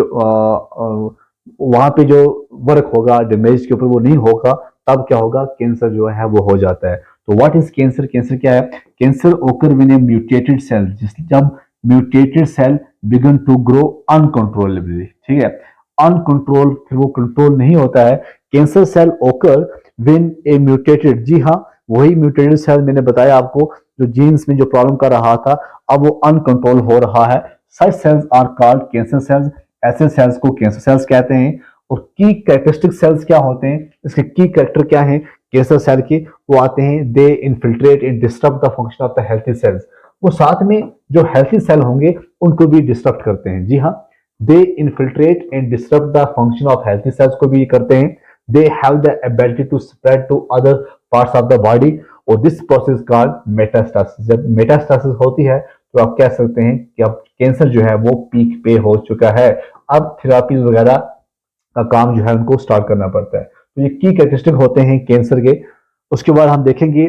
A: वहां पे जो वर्क होगा डैमेज के ऊपर वो नहीं होगा, तब क्या होगा, कैंसर जो है वो हो जाता है। तो व्हाट इज कैंसर, कैंसर क्या है, cancer occur when a mutated cell, जब mutated cell began to grow uncontrollably, ठीक है, अनकंट्रोल, फिर वो कंट्रोल नहीं होता है। Cancer cell occur when a mutated, जी हाँ, वही म्यूटेटेड सेल मैंने बताया आपको जो जीन्स में जो प्रॉब्लम कर रहा था, अब वो अनकंट्रोल हो रहा है। Such cells are called cancer cells, ऐसे सेल्स को कैंसर सेल्स कहते हैं। और की कैरेक्टरिस्टिक सेल्स क्या होते हैं, इसके की कैरेक्टर क्या है कैंसर सेल के, वो आते हैं, they infiltrate and disturb the function of the healthy cells, वो साथ में जो हेल्थी सेल होंगे उनको भी डिस्टर्ब करते हैं। जी हाँ, they infiltrate and disturb the function of healthy cells को भी करते हैं। They have the ability to spread to other parts of the body, और दिस प्रोसेस कॉल्ड मेटास्टासिस। जब मेटास्टासिस होती है तो आप कह सकते हैं कि अब कैंसर जो है वो पीक पे हो चुका है, अब थेरापीज वगैरह का काम जो है उनको स्टार्ट करना पड़ता है। तो ये की कैरेक्टरिस्टिक होते हैं कैंसर के। उसके बाद हम देखेंगे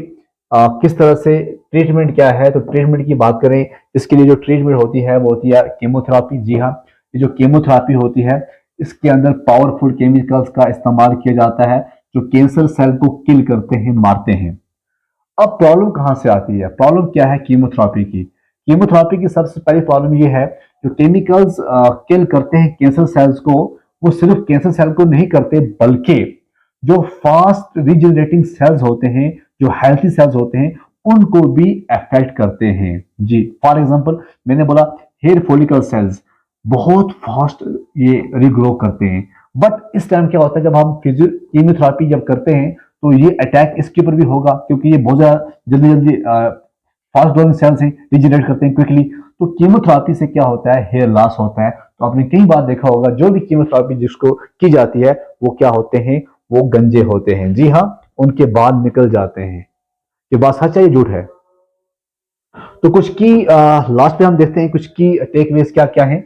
A: किस तरह से ट्रीटमेंट क्या है। तो ट्रीटमेंट की बात करें, इसके लिए जो ट्रीटमेंट होती है वो होती है कीमोथेरापी। जी हाँ, ये जो कीमोथेरापी होती है इसके अंदर पावरफुल केमिकल्स का इस्तेमाल किया जाता है जो कैंसर सेल को किल करते हैं, मारते हैं। अब प्रॉब्लम कहां से आती है, प्रॉब्लम क्या है कीमोथेरापी की। कीमोथेरापी की सबसे पहली प्रॉब्लम ये है, जो केमिकल्स किल करते हैं कैंसर सेल्स को, वो सिर्फ कैंसर सेल को नहीं करते बल्कि जो फास्ट रीजनरेटिंग सेल्स होते हैं, जो हेल्थी सेल्स होते हैं, उनको भी अफेक्ट करते हैं जी। फॉर एग्जांपल मैंने बोला हेयर फॉलिकल सेल्स बहुत फास्ट ये रिग्रो करते हैं, बट इस टाइम क्या होता है जब हम कीमोथेरेपी जब करते हैं तो ये अटैक इसके ऊपर भी होगा, क्योंकि ये बहुत ज्यादा जल्दी जल्दी फास्ट ग्रोइंग सेल्स हैं, रीजनरेट करते हैं क्विकली। तो कीमोथेरेपी से क्या होता है, हेयर लॉस होता है। तो आपने कई बार देखा होगा जो भी कीमोथेरेपी जिसको की जाती है वो क्या होते हैं, वो गंजे होते हैं। जी हाँ, उनके बाल निकल जाते हैं। ये बात सच है या झूठ है? तो कुछ की लास्ट पे हम देखते हैं कुछ की टेकअवेज क्या क्या है।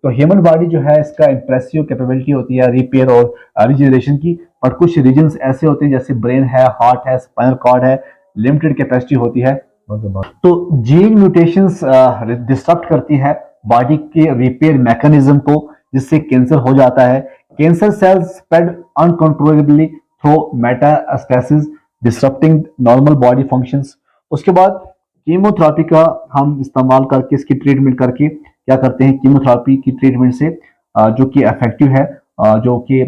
A: तो ह्यूमन बॉडी जो है इसका इंप्रेसिव कैपेबिलिटी होती है रिपेयर और रिजनरेशन की, और कुछ रीजन्स ऐसे होते हैं जैसे ब्रेन है, हार्ट है, स्पाइनल कॉर्ड है, लिमिटेड कैपेसिटी होती है। तो जीन म्यूटेशंस डिस्टर्ब करती है बॉडी के रिपेयर मैकेनिज्म को, जिससे कैंसर हो जाता है। Cancer cells spread uncontrollably through metastasis disturbing normal body functions. उसके बाद कीमोथेरेपी का हम इस्तेमाल करके, इसकी ट्रीटमेंट करके क्या करते हैं, कीमोथेरेपी की ट्रीटमेंट से जो कि इफेक्टिव है, जो कि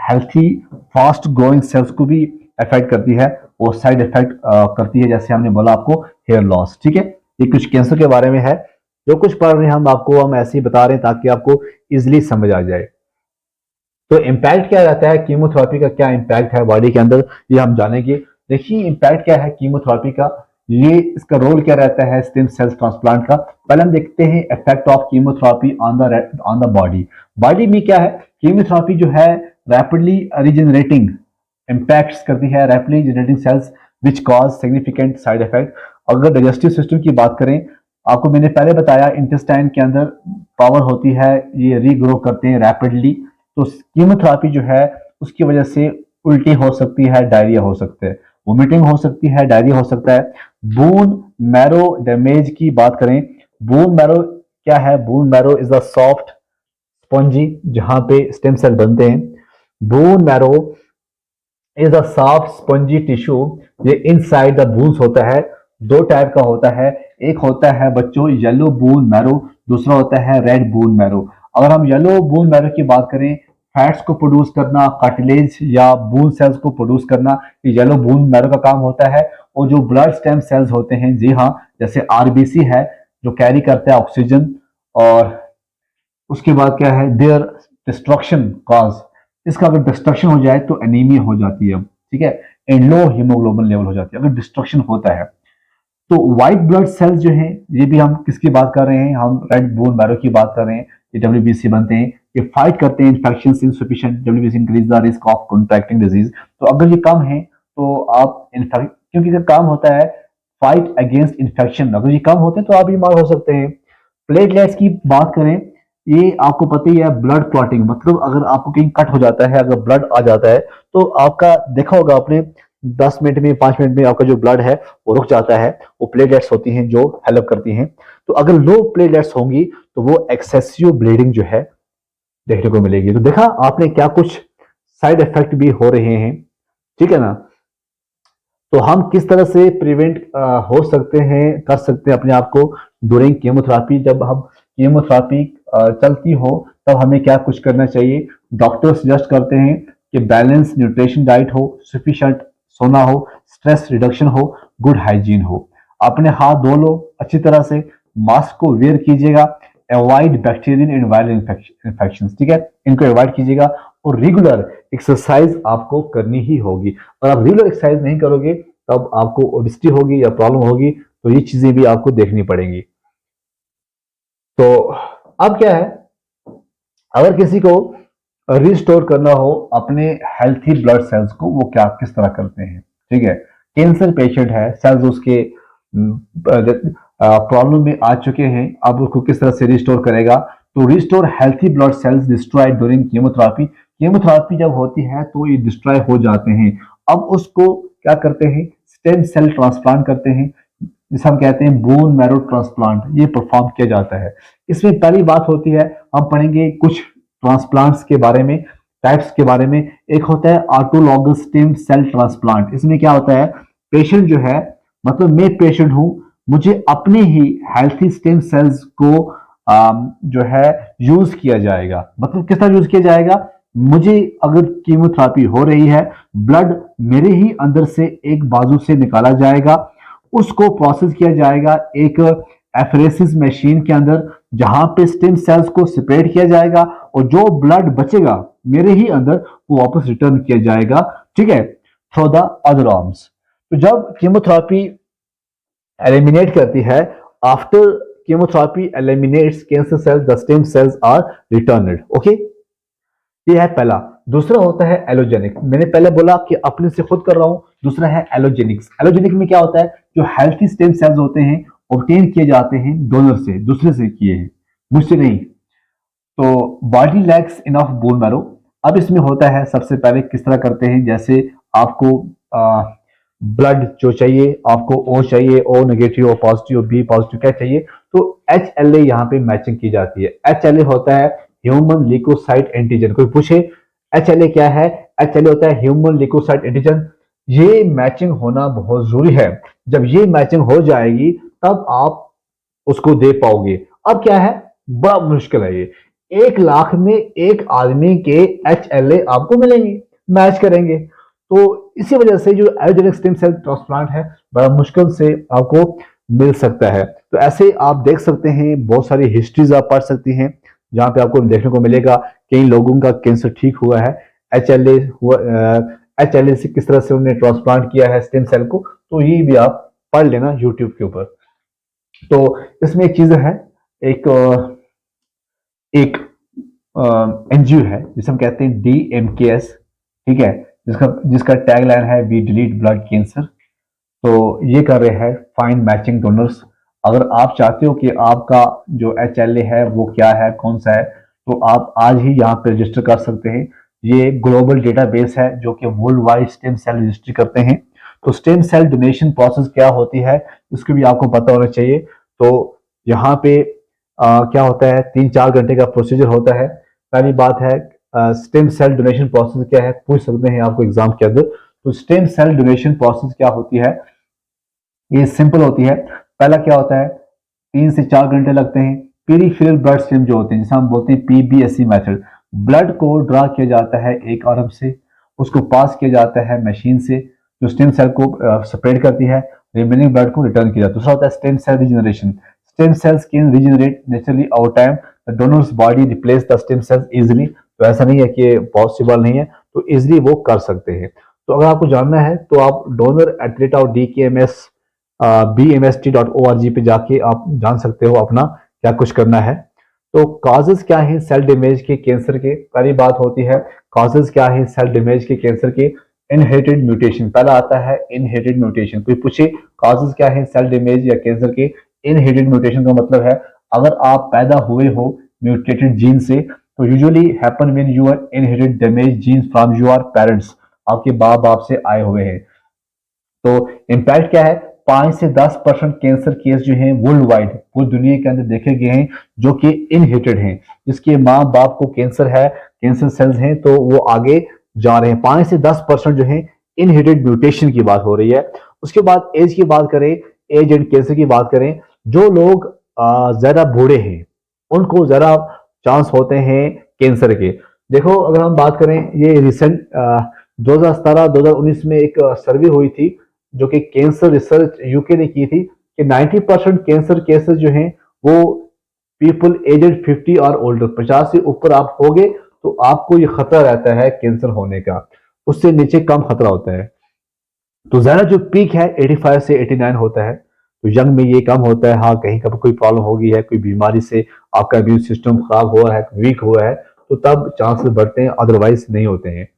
A: हेल्थी फास्ट ग्रोइंग सेल्स को भी अफेक्ट करती है और साइड इफेक्ट करती है, जैसे हमने बोला आपको हेयर लॉस। ठीक है, ये कुछ कैंसर के बारे में है। जो कुछ पढ़ रहे हैं हम ऐसे ही बता रहे हैं ताकि आपको इजिली समझ आ जाए। तो इम्पैक्ट क्या रहता है, कीमोथेरेपी का क्या इम्पैक्ट है बॉडी के अंदर, ये हम जानेंगे। देखिए इम्पैक्ट क्या है कीमोथेरेपी का, ये इसका रोल क्या रहता है स्टेम सेल्स ट्रांसप्लांट का। पहले हम देखते हैं effect of chemotherapy on the body. Body में क्या है, कीमोथेरेपी जो है रैपिडली रीजनरेटिंग इम्पैक्ट करती है rapidly generating cells which cause significant side effect. अगर डाइजेस्टिव सिस्टम की बात करें, आपको मैंने पहले बताया इंटेस्टाइन के अंदर पावर होती है, ये रीग्रो करते हैं रैपिडली। तो कीमोथेरेपी जो है उसकी वजह से उल्टी हो सकती है, डायरिया हो सकता है, वोमिटिंग हो सकती है, डायरिया हो सकता है। बोन मैरो डैमेज की बात करें, बोन मैरो क्या है, bone marrow is the soft spongy जहां पे स्टेम सेल बनते हैं। Bone marrow is a soft spongy tissue, ये इनसाइड द बोन्स होता है। दो टाइप का होता है, एक होता है बच्चों येलो बोन मैरो, दूसरा होता है रेड बोन मैरो। अगर हम येलो बोन मैरो की बात करें, फैट्स को प्रोड्यूस करना, कार्टिलेज या बोन सेल्स को प्रोड्यूस करना, ये येलो बोन मैरो का काम होता है। और जो ब्लड स्टेम सेल्स होते हैं, जी हाँ, जैसे आरबीसी है जो कैरी करता है ऑक्सीजन, और उसके बाद क्या है देयर डिस्ट्रक्शन कॉज, इसका अगर डिस्ट्रक्शन हो जाए तो एनीमिया हो जाती है। ठीक है, एंड लो हीमोग्लोबिन लेवल हो जाती है अगर डिस्ट्रक्शन होता है। तो व्हाइट ब्लड सेल्स जो हैं, ये भी हम किसकी बात कर रहे हैं, हम रेड बोन मैरो की बात कर रहे हैं। ये डब्ल्यूबीसी बनते हैं, ये फाइट करते हैं infections in sufficient WBC increase the risk of contracting disease. तो अगर ये कम है तो आप क्योंकि अगर काम होता है फाइट अगेंस्ट इन्फेक्शन, अगर ये कम होते हैं तो आप बीमार हो सकते हैं। प्लेटलेट्स की बात करें, ये आपको पता ही है ब्लड क्लॉटिंग, मतलब अगर आपको कहीं कट हो जाता है, अगर ब्लड आ जाता है तो आपका देखा होगा आपने 10 मिनट में 5 मिनट में आपका जो ब्लड है वो रुक जाता है। वो प्लेटलेट्स होती हैं जो हेल्प करती हैं। तो अगर लो प्लेटलेट्स होंगी तो वो एक्सेसिव ब्लीडिंग जो है देखने को मिलेगी। तो देखा आपने क्या कुछ साइड इफेक्ट भी हो रहे हैं, ठीक है ना। तो हम किस तरह से प्रिवेंट हो सकते हैं, कर सकते हैं अपने आप को ड्यूरिंग कीमोथेरेपी। जब हम कीमोथेरेपी चलती हो तब हमें क्या कुछ करना चाहिए। डॉक्टर सजेस्ट करते हैं कि बैलेंस न्यूट्रिशन डाइट हो, सफिशिएंट सोना हो, स्ट्रेस रिडक्शन हो, गुड हाइजीन हो। अपने हाथ धो लो अच्छी तरह से, मास्क को वेयर कीजिएगा, avoid bacterial and viral infection, ठीक है, इनको अवॉइड कीजिएगा। और रेगुलर एक्सरसाइज आपको करनी ही होगी। और आप रेगुलर एक्सरसाइज नहीं करोगे तब आपको ओबेसिटी होगी या प्रॉब्लम होगी, तो ये चीजें भी आपको देखनी पड़ेंगी। तो अब क्या है, अगर किसी को रिस्टोर करना हो अपने हेल्थी ब्लड सेल्स को, वो क्या किस तरह करते हैं, ठीक है। कैंसर पेशेंट है, सेल्स उसके प्रॉब्लम में आ चुके हैं, अब उसको किस तरह से रिस्टोर करेगा। तो restore healthy blood cells destroyed during chemotherapy. Chemotherapy जब होती है तो ये डिस्ट्रॉय हो जाते हैं। अब उसको क्या करते हैं, स्टेम सेल ट्रांसप्लांट करते हैं, जिसे हम कहते हैं बोन मैरो ट्रांसप्लांट, ये परफॉर्म किया जाता है। इसमें पहली बात होती है, हम पढ़ेंगे कुछ ट्रांसप्लांट्स के बारे में, टाइप्स के बारे में। एक होता है ऑटोलॉगस स्टेम सेल ट्रांसप्लांट। इसमें क्या होता है, पेशेंट जो है, मतलब मैं पेशेंट हूं, मुझे अपने ही हेल्थी स्टेम सेल्स को जो है यूज किया जाएगा। मतलब किस तरह यूज किया जाएगा? मुझे अगर कीमोथेरेपी हो रही है, ब्लड मेरे ही अंदर से एक बाजू से निकाला जाएगा, उसको प्रोसेस किया जाएगा एक एफरेसिस मशीन के अंदर, जहां पे स्टेम सेल्स को सेपरेट किया जाएगा और जो ब्लड बचेगा मेरे ही अंदर वो वापस रिटर्न किया जाएगा, ठीक है, थ्रू द अदर आर्म्स। तो जब कीमोथेरेपी एलिमिनेट करती है, after chemotherapy eliminates cancer cells, the stem cells are returned. Okay, ये है पहला। दूसरा होता है एलोजेनिक। मैंने पहले बोला कि अपने से खुद कर रहा हूं। दूसरा है एलोजेनिक्स। एलोजेनिक में क्या होता है? जो हेल्थी स्टेम सेल्स होते हैं ऑब्टेन किए जाते हैं डोनर से, दूसरे से किए हैं, मुझसे नहीं। तो body lakhs enough bone marrow. अब इसमें होता है, सबसे पहले किस तरह करते हैं, जैसे आपको ब्लड जो चाहिए, आपको ओ चाहिए, O negative, O positive, B positive, क्या चाहिए, तो HLA यहाँ पे मैचिंग की जाती है। HLA होता है ह्यूमन ल्यूकोसाइट एंटीजन। कोई पूछे HLA क्या है? HLA होता है ह्यूमन ल्यूकोसाइट एंटीजन। ये मैचिंग होना बहुत जरूरी है। जब ये मैचिंग हो जाएगी तब आप उसको दे पाओगे। अब क्या है, बड़ा मुश्किल है ये। 1 लाख में एक आदमी के HLA आपको मिलेंगे, मैच करेंगे। तो इसी वजह से जो एलोजेनिक स्टेम सेल ट्रांसप्लांट है, बड़ा मुश्किल से आपको मिल सकता है। तो ऐसे आप देख सकते हैं, बहुत सारी हिस्ट्रीज आप पढ़ सकती हैं, जहां पे आपको देखने को मिलेगा कई लोगों का कैंसर ठीक हुआ है, HLA से किस तरह से उन्होंने ट्रांसप्लांट किया है स्टेम सेल को। तो ये भी आप पढ़ लेना यूट्यूब के ऊपर। तो इसमें एक चीज है, एक एक एनजीओ है जिसे हम कहते हैं DMKS, ठीक है, जिसका टैगलाइन है वी डिलीट ब्लड कैंसर। तो ये कर रहे हैं फाइंड मैचिंग डोनर्स। अगर आप चाहते हो कि आपका जो HLA है वो क्या है, कौन सा है, तो आप आज ही यहाँ पे रजिस्टर कर सकते हैं। ये ग्लोबल डेटाबेस है जो कि world wide stem cell registry करते हैं। तो स्टेम सेल डोनेशन प्रोसेस क्या होती है, इसको भी आपको पता होना चाहिए। तो यहाँ पे क्या होता है, 3-4 घंटे का प्रोसीजर होता है। पहली बात है, स्टेम सेल डोनेशन प्रोसेस क्या है, पूछ सकते हैं आपको एग्जाम के अंदर। तो स्टेम सेल डोनेशन प्रोसेस क्या होती है, ये सिंपल होती है। पहला क्या होता है, 3 से 4 घंटे लगते हैं। पेरिफेरल ब्लड स्ट्रीम जो होते हैं, जिसे हम बोलते हैं PBSC मेथड, ब्लड को ड्रा किया जाता है एक आर्म से, उसको पास किया जाता है मशीन से, जो स्टेम सेल को सेपरेट करती है, रिमेनिंग ब्लड को रिटर्न किया जाता है। दूसरा होता है stem cell regeneration. Stem cells can regenerate naturally over time, the donors body replace the stem cells easily. तो ऐसा नहीं है कि पॉसिबल नहीं है, तो इजीली वो कर सकते हैं। तो अगर आपको जानना है तो आप donor@DKMS bmst.org पे जाके आप जान सकते हो अपना क्या कुछ करना है। तो कॉजेज क्या है सेल डैमेज के कैंसर के? पहली बात होती है कॉजेज क्या है सेल डैमेज के कैंसर के? Inherited mutation. पहला आता है इनहेरिटेड म्यूटेशन। कोई पूछे कॉजेज क्या है सेल डैमेज या कैंसर के? इनहेरिटेड म्यूटेशन का मतलब है अगर आप पैदा हुए हो म्यूटेटेड जीन से, तो usually happen when you are inherited damage genes from your parents, आपके बाप से आए हुए हैं। तो इम्पैक्ट क्या है, 5 से 10% कैंसर केस जो हैं वर्ल्ड वाइड, पूरी दुनिया के अंदर देखे गए हैं, जो कि इनहेरिटेड हैं, जिसके माँ बाप को कैंसर है, कैंसर सेल्स हैं, तो वो आगे जा रहे हैं। 5 से 10% जो है इनहेरिटेड म्यूटेशन की बात हो रही है। उसके बाद एज की बात करें, एज एंड कैंसर की बात करें, जो लोग ज्यादा बूढ़े हैं उनको ज्यादा चांस होते हैं कैंसर के। देखो अगर हम बात करें, ये रिसेंट 2017-2019 में एक सर्वे हुई थी जो कि कैंसर रिसर्च यूके ने की थी कि 90% कैंसर केसेस जो हैं वो पीपल एजेड 50 और ओल्डर, 50 से ऊपर आप होगे तो आपको ये खतरा रहता है कैंसर होने का, उससे नीचे कम खतरा होता है। तो ज्यादा जो पीक है 85 से 89 होता है, तो यंग में ये कम होता है। हाँ, कहीं का कोई प्रॉब्लम होगी है, कोई बीमारी से आपका इम्यून सिस्टम खराब हुआ है, वीक हुआ है, तो तब चांसेस बढ़ते हैं, अदरवाइज नहीं होते हैं।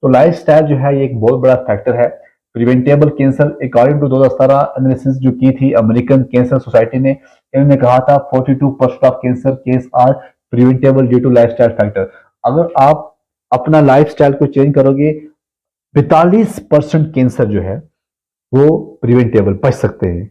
A: तो लाइफ स्टाइल जो है ये एक बहुत बड़ा फैक्टर है। Preventable cancer, according to 2017 analysis जो की थी अमेरिकन कैंसर सोसाइटी ने, इन्होंने कहा था 42% of cancer case are preventable due to lifestyle factor. अगर आप अपना लाइफस्टाइल को चेंज करोगे, 45% कैंसर जो है वो प्रिवेंटेबल, बच सकते हैं।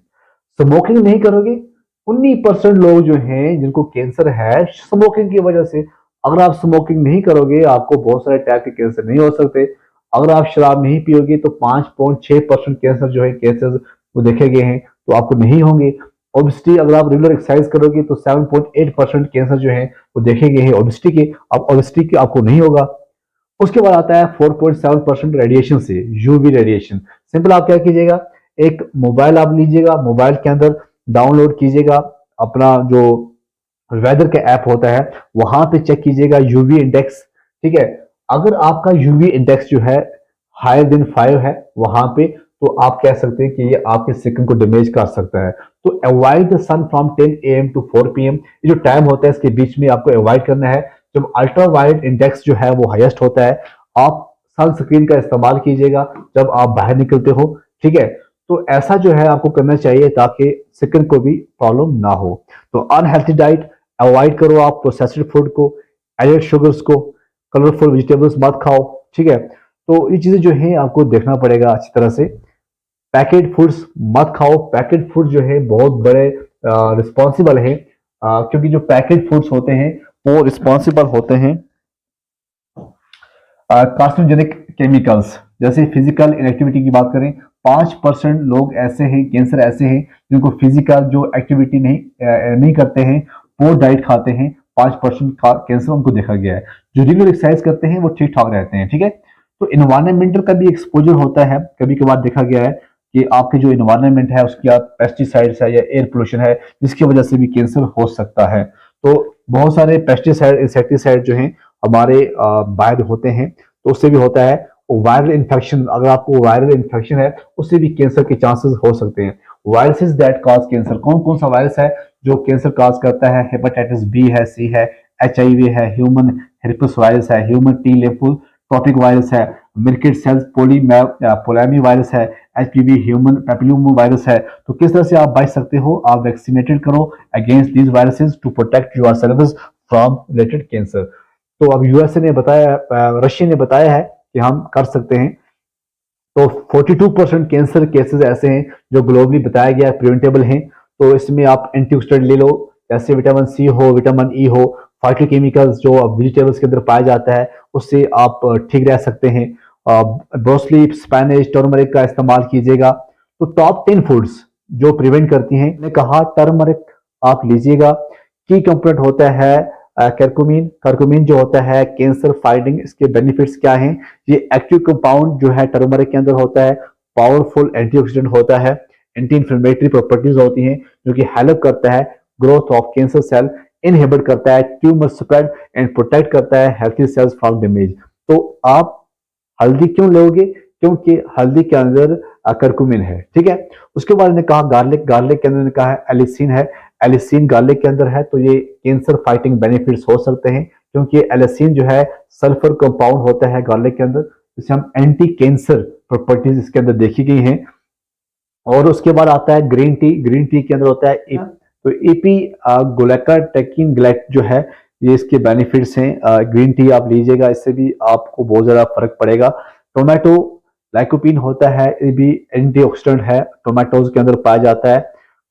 A: स्मोकिंग नहीं करोगे, 19% लोग जो हैं जिनको कैंसर है स्मोकिंग की वजह से। अगर आप स्मोकिंग नहीं करोगे, आपको बहुत सारे टाइप के कैंसर नहीं हो सकते। अगर आप शराब नहीं पियोगे तो 5.6% कैंसर जो है केसेस वो देखे गए हैं, तो आपको नहीं होंगे। ओबेसिटी, अगर आप रेगुलर एक्सरसाइज करोगे तो 7.8% कैंसर जो है वो देखे गए हैं ओबेसिटी के। अब ओबेसिटी के आपको नहीं होगा। उसके बाद आता है 4.7% रेडिएशन से, यूवी रेडिएशन। सिंपल, आप क्या कीजिएगा, एक मोबाइल आप लीजिएगा, मोबाइल के अंदर डाउनलोड कीजिएगा अपना जो वेदर का ऐप होता है, वहां पे चेक कीजिएगा यूवी इंडेक्स। ठीक है, अगर आपका यूवी इंडेक्स जो है हायर देन 5 है वहां पे, तो आप कह सकते हैं कि ये आपके स्किन को डैमेज कर सकता है। तो avoid the sun from 10 AM to 4 PM, ये जो टाइम होता है इसके बीच में आपको अवॉइड करना है। जब अल्ट्रा वायलेट इंडेक्स जो है वो हाईएस्ट होता है, आप सनस्क्रीन का इस्तेमाल कीजिएगा जब आप बाहर निकलते हो। ठीक है, तो ऐसा जो है आपको करना चाहिए ताकि स्किन को भी प्रॉब्लम ना हो। तो अनहेल्थी डाइट अवॉइड करो, आप प्रोसेस्ड फूड को, एडेड शुगर्स को, कलरफुल वेजिटेबल्स मत खाओ। ठीक है, तो ये चीजें जो है आपको देखना पड़ेगा अच्छी तरह से। पैकेट फूड्स मत खाओ, पैकेट फूड जो है बहुत बड़े रिस्पॉन्सिबल है, क्योंकि जो पैकेट फूड्स होते हैं वो रिस्पॉन्सिबल होते हैं कार्सिनोजेनिक केमिकल्स। जैसे फिजिकल इनएक्टिविटी की बात करें, 5% लोग ऐसे हैं, कैंसर ऐसे हैं जिनको फिजिकल जो एक्टिविटी नहीं करते हैं, वो डाइट खाते हैं, 5% का कैंसर उनको देखा गया है। जो रेगुलर एक्सरसाइज करते हैं वो ठीक ठाक रहते हैं। ठीक है, तो इन्वायरमेंटल का भी एक्सपोजर होता है, कभी कभार देखा गया है कि आपके जो इन्वायरमेंट है उसकी पेस्टिसाइड्स है या एयर पोल्यूशन है, जिसकी वजह से भी कैंसर हो सकता है। तो बहुत सारे पेस्टिसाइड, इंसेक्टिसाइड जो हैं हमारे बाहर होते हैं, तो उससे भी होता है। वायरल इन्फेक्शन, अगर आपको वायरल इन्फेक्शन है उससे भी कैंसर के चांसेस हो सकते हैं। वायरसेस दैट कॉज कैंसर, कौन कौन सा वायरस है जो कैंसर कॉज करता है? हेपेटाइटिस बी है, सी है, HIV है, ह्यूमन हेर्पेस वायरस है, ह्यूमन टी लेप्टोस्पिरोटिक वायरस है, मिरकिड सेल्स पोलामी वायरस है, HPV ह्यूमन पैपिलोमा वायरस है। तो किस तरह से आप बच सकते हो? आप वैक्सीनेटेड करो against these viruses to protect yourselves from related cancer. तो अब यूएसए ने बताया, रशिया ने बताया है कि हम कर सकते हैं। तो 42% कैंसर केसेस ऐसे हैं जो ग्लोबली बताया गया प्रिवेंटेबल हैं। तो इसमें आप एंटीऑक्सीडेंट ले लो, जैसे विटामिन सी हो, विटामिन ई हो, फाइटोकेमिकल्स जो वेजिटेबल्स के अंदर पाया जाता है उससे आप ठीक रह सकते हैं। ब्रोसली, स्पेनिश, टर्मरिक का इस्तेमाल कीजिएगा। तो टॉप 10 फूड्स जो प्रिवेंट करती हैं, मैंने कहा टर्मरिक आप लीजिएगा। की कंपोनेंट होता है कर्कुमिन। कर्कुमिन जो होता है कैंसर फाइटिंग, इसके बेनिफिट्स क्या हैं? ये एक्टिव कंपाउंड जो है टर्मरिक के अंदर होता है, पावरफुल एंटीऑक्सीडेंट होता है, एंटी इंफ्लेमेटरी प्रॉपर्टीज होती हैं जो कि हेल्प करता है growth of cancer cell, inhibit करता है ट्यूमर स्प्रेड एंड प्रोटेक्ट करता है हेल्थी सेल्स फ्रॉम डैमेज। तो आप हल्दी क्यों लोगे? क्योंकि हल्दी के अंदर करकुमिन है। ठीक है, उसके बाद ने कहा गार्लिक। गार्लिक के अंदर ने कहा है एलिसिन है। एलिसिन गार्लिक के अंदर है, तो ये कैंसर फाइटिंग बेनिफिट्स हो सकते हैं, क्योंकि एलिसिन जो है सल्फर कंपाउंड होता है गार्लिक के अंदर, जिसे हम एंटी कैंसर प्रॉपर्टीज इसके अंदर देखी गई हैं। और उसके बाद आता है ग्रीन टी। ग्रीन टी के अंदर होता है तो एपी ग्लूकाटेकिन ग्लैक जो है, ये इसके बेनिफिट्स हैं। ग्रीन टी आप लीजिएगा, इससे भी आपको बहुत ज्यादा फर्क पड़ेगा। टोमेटो लाइकोपिन होता है, ये भी एंटीऑक्सीडेंट है, टोमेटोज के अंदर पाया जाता है।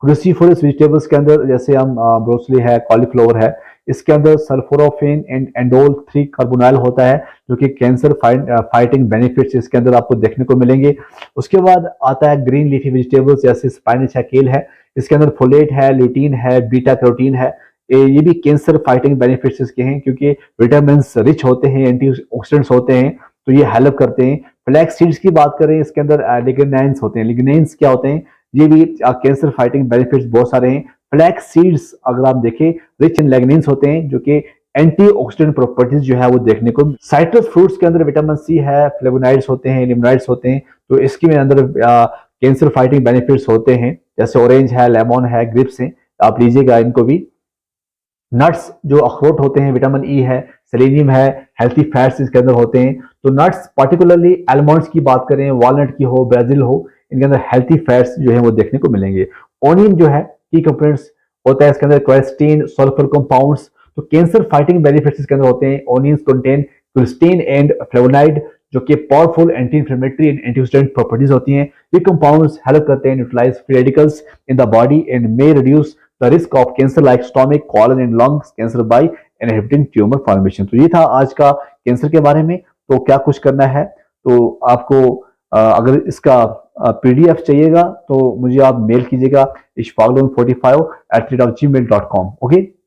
A: क्रूसीफरस वेजिटेबल्स के अंदर जैसे हम ब्रोसली है, कॉलीफ्लावर है, इसके अंदर सल्फोराफेन एंड एंडोल 3 कार्बोनाइल होता है, जो कि कैंसर फाइटिंग बेनिफिट्स इसके अंदर आपको देखने को मिलेंगे। उसके बाद आता है ग्रीन लीफी वेजिटेबल्स जैसे स्पाइनच है, केल है, इसके अंदर फोलेट है, ल्यूटीन है, बीटा कैरोटीन है। ये भी कैंसर फाइटिंग बेनिफिट्स इसके हैं, क्योंकि विटामिन रिच होते हैं, एंटीऑक्सीडेंट्स होते हैं, तो ये हेल्प करते हैं। फ्लैक्स सीड्स की बात करें, इसके अंदर लिग्नाइंस होते हैं। लिग्नाइंस क्या होते हैं? ये भी कैंसर फाइटिंग बेनिफिट्स बहुत सारे हैं। फ्लैक्स सीड्स अगर आप देखें, रिच इन लिग्नाइंस होते हैं, जो कि एंटीऑक्सीडेंट प्रॉपर्टीज जो है वो देखने को। साइट्रस फ्रूट्स के अंदर विटामिन सी है, फ्लेवोनॉइड्स होते हैं, लिमोनॉइड्स होते हैं, तो इसके अंदर कैंसर फाइटिंग बेनिफिट्स होते हैं। जैसे ऑरेंज है, लेमन है, ग्रेप्स हैं, आप लीजिएगा इनको भी। नट्स जो अखरोट होते हैं, विटामिन ई है, सेलेनियम है, हेल्थी फैट्स इसके अंदर होते हैं। तो नट्स पर्टिकुलरली आलमंड्स की बात करें, वॉलनट की हो, ब्राजील हो, इनके अंदर हेल्थी फैट्स जो है वो देखने को मिलेंगे। ओनियन जो है की कंपोनेंट्स होता है, इसके अंदर क्वेस्टीन, सल्फर कंपाउंड्स, तो कैंसर फाइटिंग बेनिफिट्स इसके अंदर होते हैं। Onions contain quercetin and flavonoid, जो कि powerful anti inflammatory and antioxidant properties होती हैं। ये कंपाउंड्स हेल्प करते हैं neutralise free radicals in the body and may reduce the risk of cancer like stomach, colon and lungs cancer by inhibiting tumour formation. तो ये था आज का कैंसर के बारे में। तो क्या कुछ करना है, तो आपको अगर इसका PDF चाहिएगा तो मुझे आप मेल कीजिएगा ishfaqloon45@gmail.com। ओके।